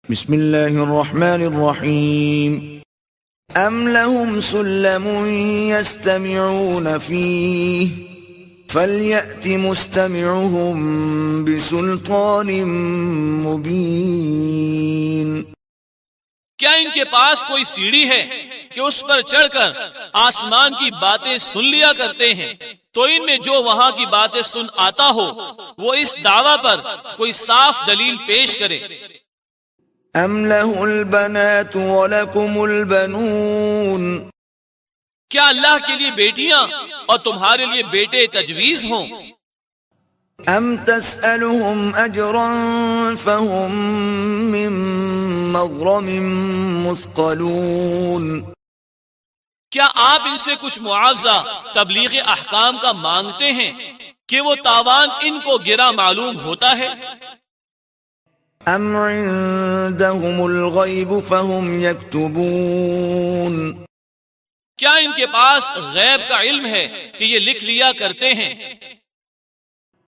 بسم اللہ الرحمن الرحیم ام لهم سلم يستمعون فيه فلیأت مستمعهم بسلطان مبین۔ کیا ان کے پاس کوئی سیڑھی ہے کہ اس پر چڑھ کر آسمان کی باتیں سن لیا کرتے ہیں؟ تو ان میں جو وہاں کی باتیں سن آتا ہو وہ اس دعویٰ پر کوئی صاف دلیل پیش کرے۔ ام له البنات ولکم البنون، کیا اللہ کے لیے بیٹیاں اور تمہارے لیے بیٹے تجویز ہوں؟ ام تسألهم اجرا فهم من مغرم مثقلون، کیا آپ ان سے کچھ معاوضہ تبلیغ احکام کا مانگتے ہیں کہ وہ تاوان ان کو گرا معلوم ہوتا ہے؟ ام عندهم الغیب فهم یکتبون، کیا ان کے پاس غیب کا علم ہے کہ یہ لکھ لیا کرتے ہیں؟